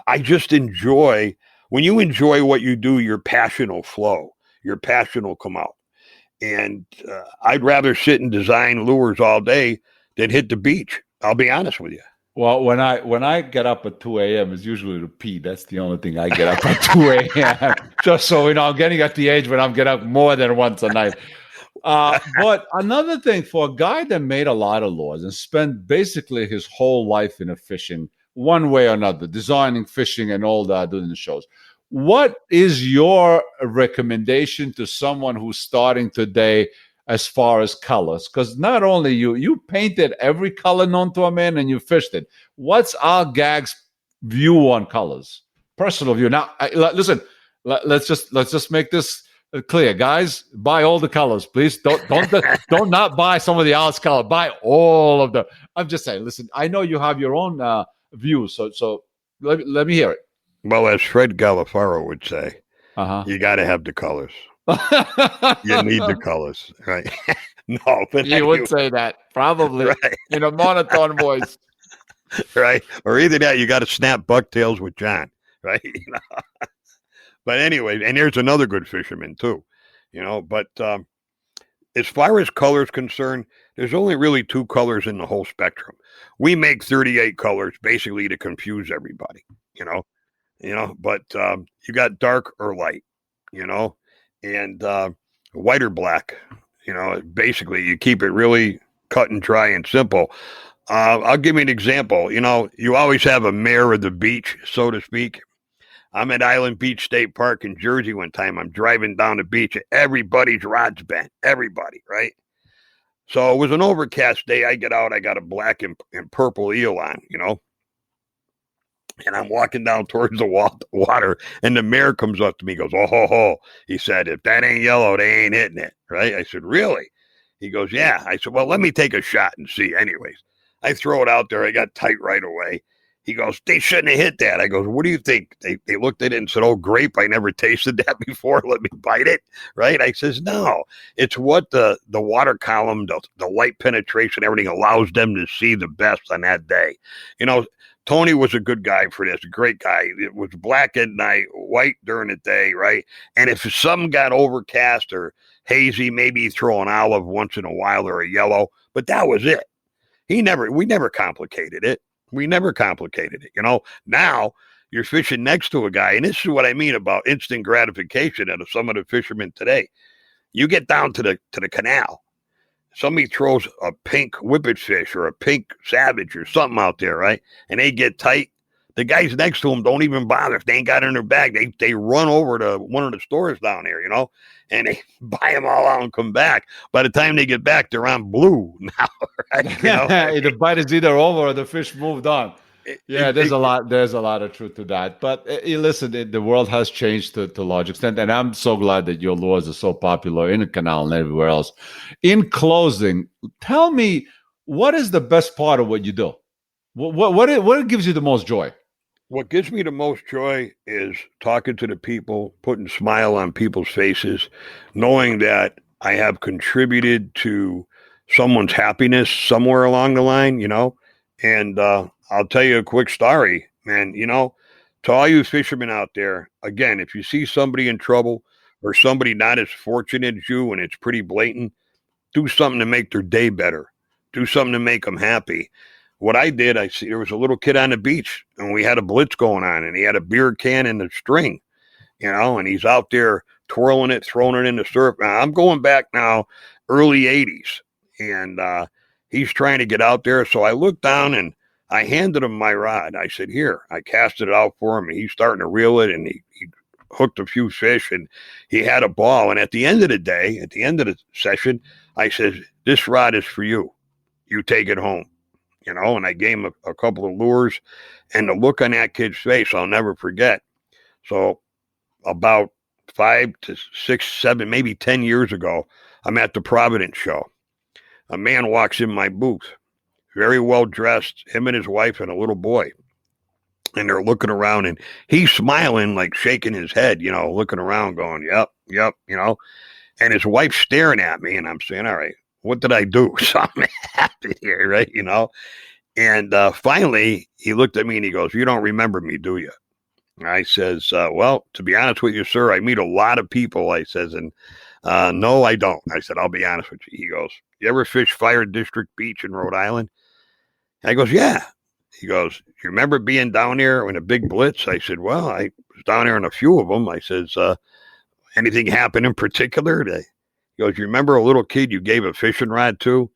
I just enjoy, when you enjoy what you do, your passion will flow. Your passion will come out. And I'd rather sit and design lures all day than hit the beach. I'll be honest with you. Well, when I get up at 2 a.m., it's usually to pee. That's the only thing I get up at 2 a.m. Just so, you know, I'm getting at the age when I'm getting up more than once a night. But another thing, for a guy that made a lot of lures and spent basically his whole life in a fishing, one way or another, designing, fishing, and all that, doing the shows, what is your recommendation to someone who's starting today as far as colors? Because not only you painted every color known to a man and you fished it. What's our Gags view on colors? Personal view. Now, listen, let's just make this clear, guys. Buy all the colors, please. Don't not buy some of the arts color. Buy all of them. I'm just saying. Listen, I know you have your own view, so let me hear it. Well, as Fred Galafaro would say, you got to have the colors. You need the colors, right? No, but he would say that probably right. In a monotone voice, right? Or either that, you got to snap bucktails with John, right? You know? But anyway, and there's another good fisherman too, you know. But as far as colors concerned, there's only really 2 colors in the whole spectrum. We make 38 colors basically to confuse everybody, you know. But you got dark or light, you know. And white or black, you know, basically you keep it really cut and dry and simple. I'll give you an example. You know, you always have a mayor of the beach, so to speak. I'm at Island Beach State Park in Jersey one time. I'm driving down the beach. Everybody's rod's bent. Everybody, right? So it was an overcast day. I get out. I got a black and purple eel on, you know. And I'm walking down towards the water, and the mayor comes up to me, goes, "Oh, ho, ho." He said, "If that ain't yellow, they ain't hitting it." Right? I said, "Really?" He goes, "Yeah." I said, "Well, let me take a shot and see." Anyways, I throw it out there. I got tight right away. He goes, "They shouldn't have hit that." I goes, "What do you think?" They looked at it and said, "Oh, grape. I never tasted that before. Let me bite it." Right? I says, "No, it's what the water column, the light penetration, everything allows them to see the best on that day." You know, Tony was a good guy for this, a great guy. It was black at night, white during the day, right? And if some got overcast or hazy, maybe he'd throw an olive once in a while or a yellow, but that was it. We never complicated it. We never complicated it. You know, now you're fishing next to a guy, and this is what I mean about instant gratification of some of the fishermen today. You get down to the canal, somebody throws a pink whippet fish or a pink savage or something out there, right? And they get tight. The guys next to them don't even bother. If they ain't got it in their bag, they run over to one of the stores down there, and they buy them all out and come back. By the time they get back, they're on blue now, right? The bite is either over or the fish moved on. There's a lot of truth to that. But listen, the world has changed to a large extent, and I'm so glad that your lures are so popular in the canal and everywhere else. In closing, tell me, what is the best part of what you do? What gives you the most joy? What gives me the most joy is talking to the people, putting a smile on people's faces, knowing that I have contributed to someone's happiness somewhere along the line, And I'll tell you a quick story, man. To all you fishermen out there, again, if you see somebody in trouble or somebody not as fortunate as you and it's pretty blatant, do something to make their day better. Do something to make them happy. What I did, there was a little kid on the beach and we had a blitz going on and he had a beer can and a string, and he's out there twirling it, throwing it in the surf. Now, I'm going back now, early 80s, and he's trying to get out there. So I looked down and I handed him my rod. I said, here, I casted it out for him and he's starting to reel it and he hooked a few fish and he had a ball. And at the end of the day, at the end of the session, I said, this rod is for you. You take it home. And I gave him a couple of lures, and the look on that kid's face, I'll never forget. So about 5 to 6, 7, maybe 10 years ago, I'm at the Providence show. A man walks in my booth, very well dressed, him and his wife and a little boy. And they're looking around and he's smiling, like shaking his head, looking around going, yep, and his wife's staring at me and I'm saying, all right, what did I do? Something happened here, right? And finally he looked at me and he goes, you don't remember me, do you? And I says, well, to be honest with you, sir, I meet a lot of people. I says, and no, I don't. I said, I'll be honest with you. He goes, you ever fish Fire District Beach in Rhode Island? And I goes, yeah. He goes, you remember being down there in a big blitz? I said, well, I was down there in a few of them. I says, anything happen in particular? He goes, you remember a little kid you gave a fishing rod to?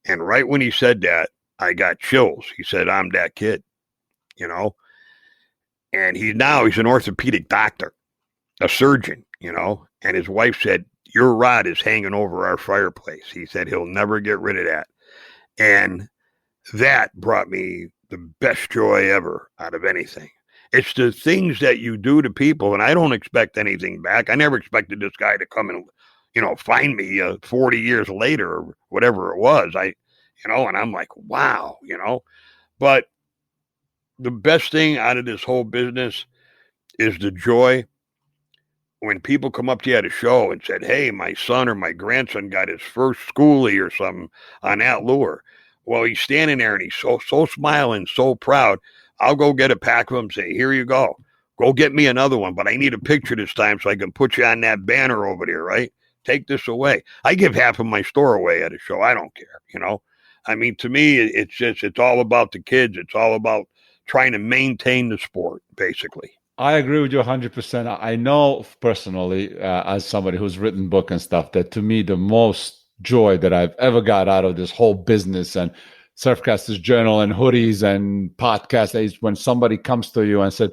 And right when he said that, I got chills. He said, I'm that kid, And he's an orthopedic doctor, a surgeon, And his wife said, your rod is hanging over our fireplace. He said he'll never get rid of that. And that brought me the best joy ever out of anything. It's the things that you do to people, and I don't expect anything back. I never expected this guy to come and find me 40 years later or whatever it was. And I'm like, wow, But the best thing out of this whole business is the joy when people come up to you at a show and said, hey, my son or my grandson got his first schoolie or something on that lure. Well, he's standing there and he's so smiling, so proud. I'll go get a pack of them and say, here you go. Go get me another one, but I need a picture this time so I can put you on that banner over there, right? Take this away. I give half of my store away at a show. I don't care, I mean, to me, it's all about the kids. It's all about trying to maintain the sport, basically. I agree with you 100%. I know personally, as somebody who's written book and stuff, that to me, the most joy that I've ever got out of this whole business and Surfcasters Journal and hoodies and podcasts is when somebody comes to you and said,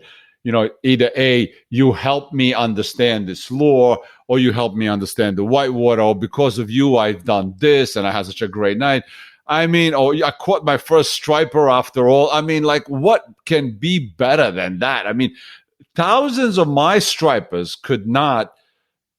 either A, you help me understand this lore, or you help me understand the whitewater, or because of you, I've done this and I had such a great night. I mean, I caught my first striper after all. I mean, like, what can be better than that? I mean, thousands of my stripers could not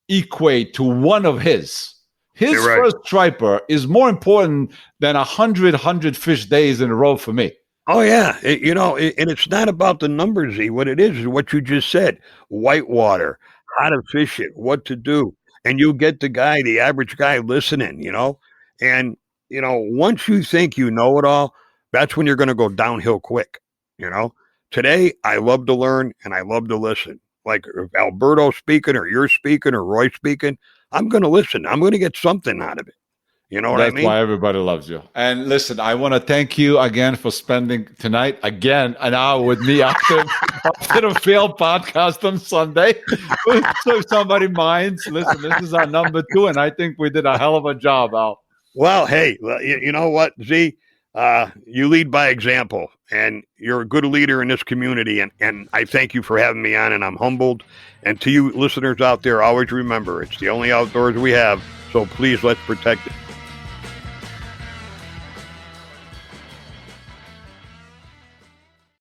equate to one of his. His right. First striper is more important than 100 fish days in a row for me. Oh, yeah. And it's not about the numbers, Z. What it is what you just said. Whitewater, how to fish it, what to do. And you get the average guy listening, And, once you think you know it all, that's when you're going to go downhill quick, Today, I love to learn and I love to listen. Like if Alberto's speaking or you're speaking or Roy's speaking, I'm going to listen. I'm going to get something out of it. You know what I mean? That's why everybody loves you. And listen, I want to thank you again for spending tonight again an hour with me after the failed podcast on Sunday. So if somebody minds, listen, this is our number 2, and I think we did a hell of a job, Al. Well, hey, you know what, Z? You lead by example, and you're a good leader in this community, and I thank you for having me on, and I'm humbled. And to you listeners out there, always remember, it's the only outdoors we have, so please let's protect it.